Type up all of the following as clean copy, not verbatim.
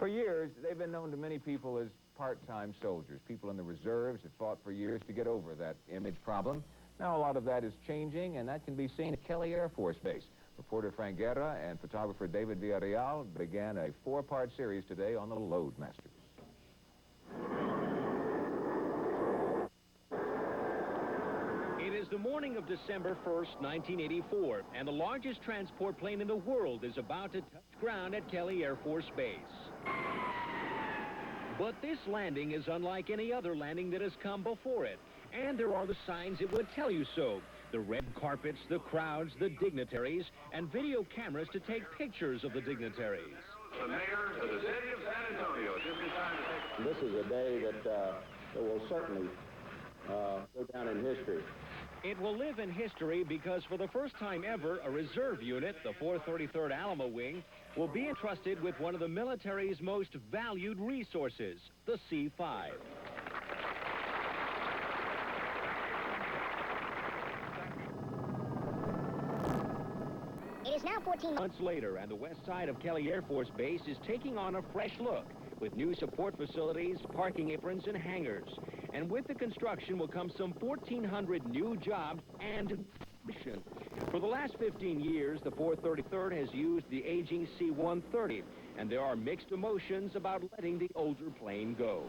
For years, they've been known to many people as part-time soldiers, people in the reserves that fought for years to get over that image problem. Now a lot of that is changing, and that can be seen at Kelly Air Force Base. Reporter Frank Guerra and photographer David Villarreal began a 4-part series today on the Loadmasters. It is the morning of December 1st, 1984, and the largest transport plane in the world is about to touch ground at Kelly Air Force Base. But this landing is unlike any other landing that has come before it, and there are the signs that would tell you so. The red carpets, the crowds, the dignitaries, and video cameras to take pictures of the dignitaries. The mayor of the city of San Antonio. This is a day that will certainly go down in history. It will live in history because for the first time ever, a reserve unit, the 433rd Alamo Wing, will be entrusted with one of the military's most valued resources, the C-5. It is now 14 months later, and the west side of Kelly Air Force Base is taking on a fresh look with new support facilities, parking aprons, and hangars. And with the construction will come some 1,400 new jobs and mission. For the last 15 years, the 433rd has used the aging C-130, and there are mixed emotions about letting the older plane go.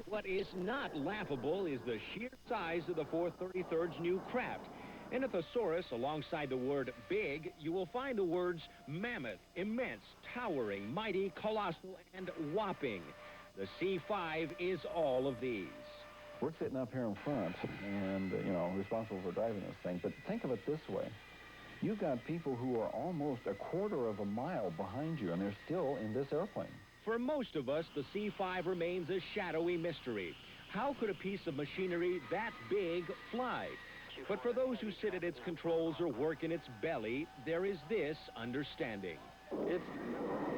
What is not laughable is the sheer size of the 433rd's new craft. In a thesaurus, alongside the word big, you will find the words mammoth, immense, towering, mighty, colossal, and whopping. The C-5 is all of these. We're sitting up here in front and, responsible for driving this thing. But think of it this way. You've got people who are almost a quarter of a mile behind you, and they're still in this airplane. For most of us, the C-5 remains a shadowy mystery. How could a piece of machinery that big fly? But for those who sit at its controls or work in its belly, there is this understanding. It's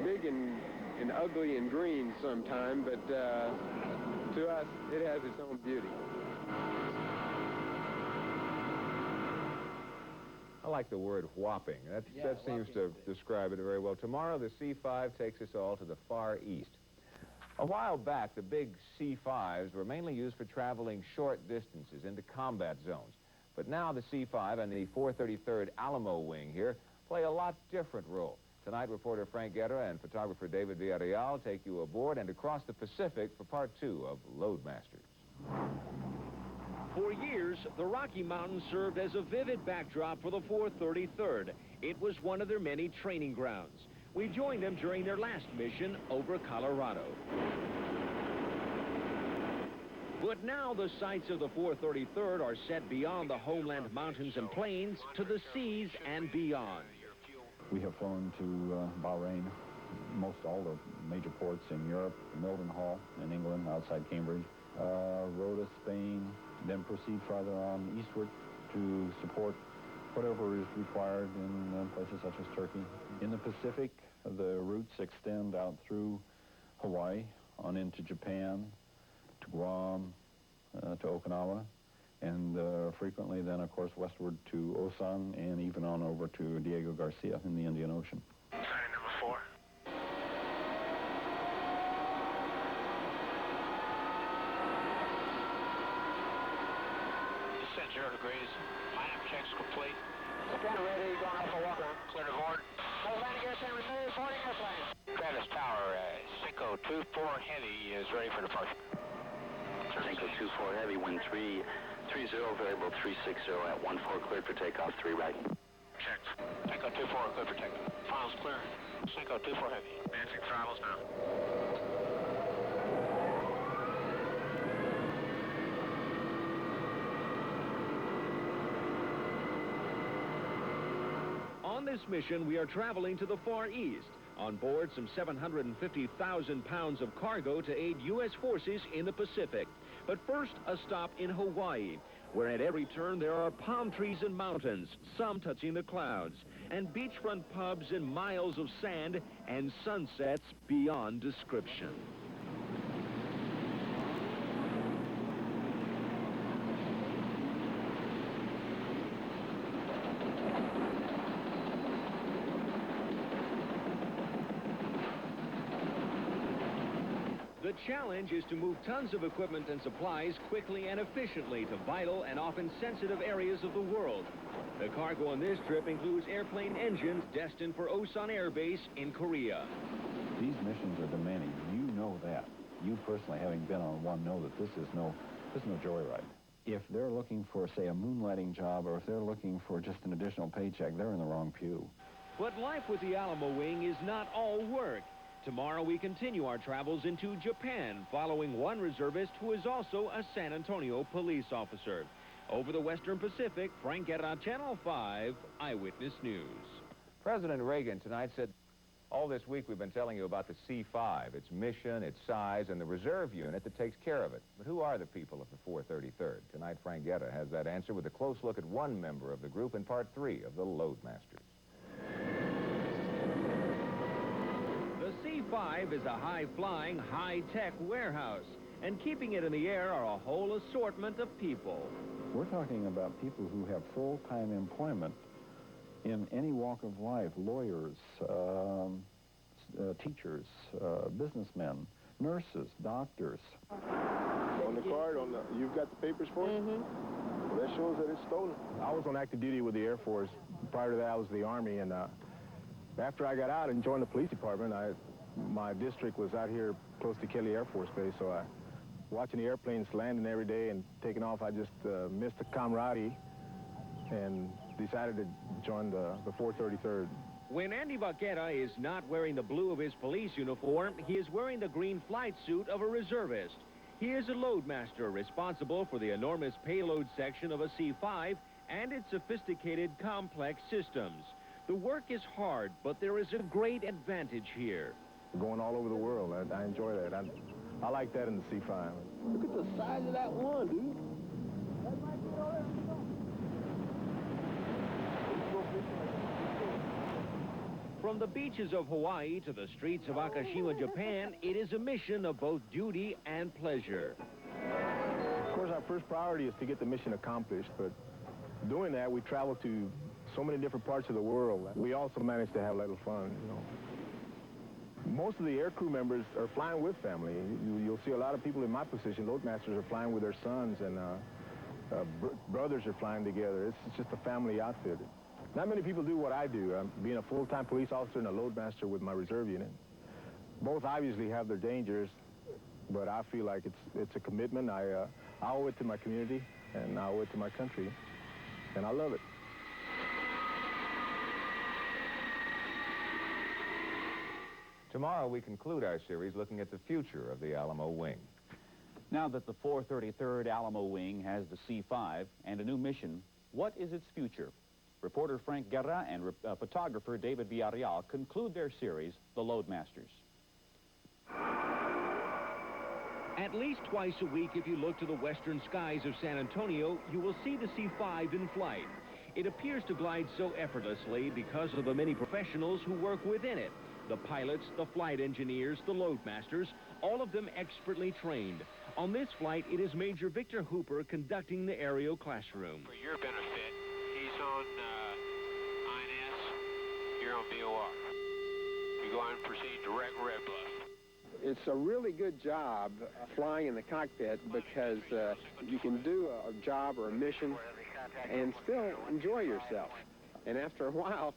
big and ugly and green sometime, but to us, it has its own beauty. I like the word whopping. That seems to describe it very well. Tomorrow, the C-5 takes us all to the Far East. A while back, the big C-5s were mainly used for traveling short distances into combat zones. But now the C-5 and the 433rd Alamo Wing here play a lot different role. Tonight, reporter Frank Guerra and photographer David Villarreal take you aboard and across the Pacific for part 2 of Loadmasters. For years, the Rocky Mountains served as a vivid backdrop for the 433rd. It was one of their many training grounds. We joined them during their last mission over Colorado. But now the sights of the 433rd are set beyond the homeland mountains and plains to the seas and beyond. We have flown to Bahrain, most all the major ports in Europe, Mildenhall in England, outside Cambridge, Rota, Spain, then proceed farther on eastward to support whatever is required in places such as Turkey. In the Pacific, the routes extend out through Hawaii, on into Japan, to Guam, to Okinawa, and frequently then, of course, westward to Osan and even on over to Diego Garcia in the Indian Ocean. Sign number 4. Descent 0 degrees. Lineup checks complete. Scanner ready, going up for walk around. Clear to board. Hold landing gear, stand removed, boarding airplane. Travis Tower, Cinco 24 Heavy is ready for departure. Cinco 24 Heavy, wind 330, variable 360 at 14, cleared for takeoff, 3 right. Checked. Cinco 24 clear for takeoff. Files clear. Cinco 24 Heavy. Advancing throttles now. On this mission, we are traveling to the Far East. On board, some 750,000 pounds of cargo to aid U.S. forces in the Pacific. But first, a stop in Hawaii, where at every turn there are palm trees and mountains, some touching the clouds, and beachfront pubs and miles of sand and sunsets beyond description. The challenge is to move tons of equipment and supplies quickly and efficiently to vital and often sensitive areas of the world. The cargo on this trip includes airplane engines destined for Osan Air Base in Korea. These missions are demanding. You know that. You personally, having been on one, know that this is no joyride. If they're looking for, say, a moonlighting job, or if they're looking for just an additional paycheck, they're in the wrong pew. But life with the Alamo Wing is not all work. Tomorrow we continue our travels into Japan, following one reservist who is also a San Antonio police officer. Over the Western Pacific, Frank Guerra, Channel 5 Eyewitness News. President Reagan tonight said, all this week we've been telling you about the C-5, its mission, its size, and the reserve unit that takes care of it. But who are the people of the 433rd? Tonight, Frank Guerra has that answer with a close look at one member of the group in Part 3 of the Loadmasters. The C-5 is a high-flying, high-tech warehouse, and keeping it in the air are a whole assortment of people. We're talking about people who have full-time employment in any walk of life: lawyers, teachers, businessmen, nurses, doctors. On the card, you've got the papers for it? Mm-hmm. Well, that shows that it's stolen. I was on active duty with the Air Force. Prior to that, I was the Army, and after I got out and joined the police department, my district was out here close to Kelly Air Force Base, so watching the airplanes landing every day and taking off, I just missed the camaraderie and decided to join the 433rd. When Andy Vaquera is not wearing the blue of his police uniform, he is wearing the green flight suit of a reservist. He is a loadmaster responsible for the enormous payload section of a C-5 and its sophisticated, complex systems. The work is hard, but there is a great advantage here. Going all over the world, I enjoy that. I like that in the C-5. Look at the size of that one, dude. From the beaches of Hawaii to the streets of Akashima, Japan, it is a mission of both duty and pleasure. Of course, our first priority is to get the mission accomplished, but doing that, we travel to so many different parts of the world. We also manage to have a little fun, you know. Most of the aircrew members are flying with family. You'll see a lot of people in my position, loadmasters, are flying with their sons, and brothers are flying together. It's just a family outfit. Not many people do what I do. Being a full-time police officer and a loadmaster with my reserve unit. Both obviously have their dangers, but I feel like it's a commitment. I owe it to my community, and I owe it to my country, and I love it. Tomorrow we conclude our series looking at the future of the Alamo Wing. Now that the 433rd Alamo Wing has the C-5 and a new mission, what is its future? Reporter Frank Guerra and photographer David Villarreal conclude their series, The Loadmasters. At least twice a week, if you look to the western skies of San Antonio, you will see the C-5 in flight. It appears to glide so effortlessly because of the many professionals who work within it. The pilots, the flight engineers, the loadmasters, all of them expertly trained. On this flight, it is Major Victor Hooper conducting the aerial classroom. For your benefit, he's on INS, you're on VOR. You go on and proceed direct red bluff. It's a really good job flying in the cockpit because you can do a job or a mission and still enjoy yourself. And after a while,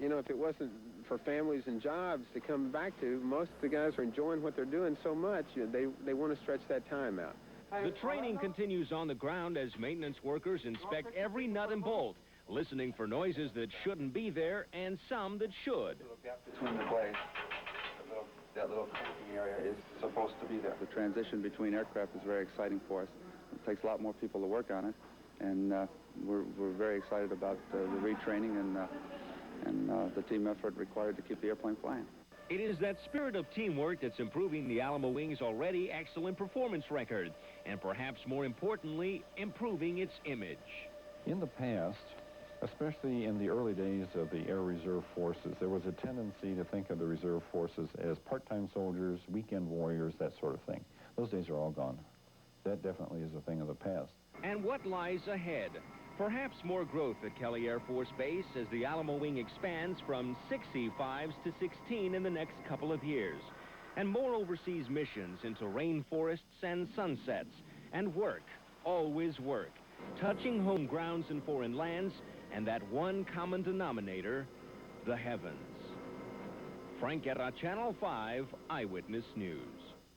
you know, if it wasn't for families and jobs to come back to, most of the guys are enjoying what they're doing so much, you know, they want to stretch that time out. The training continues on the ground as maintenance workers inspect every nut and bolt, listening for noises that shouldn't be there and some that should. Between the blades, that little clicking area is supposed to be there. The transition between aircraft is very exciting for us. It takes a lot more people to work on it, and we're very excited about the retraining and the team effort required to keep the airplane flying. It is that spirit of teamwork that's improving the Alamo Wing's already excellent performance record, and perhaps more importantly, improving its image. In the past, especially in the early days of the Air Reserve Forces, there was a tendency to think of the Reserve Forces as part-time soldiers, weekend warriors, that sort of thing. Those days are all gone. That definitely is a thing of the past. And what lies ahead? Perhaps more growth at Kelly Air Force Base as the Alamo Wing expands from 6 C-5s to 16 in the next couple of years. and more overseas missions into rainforests and sunsets, and work, always work, touching home grounds and foreign lands, and that one common denominator, the heavens. Frank Guerra, Channel 5 Eyewitness News.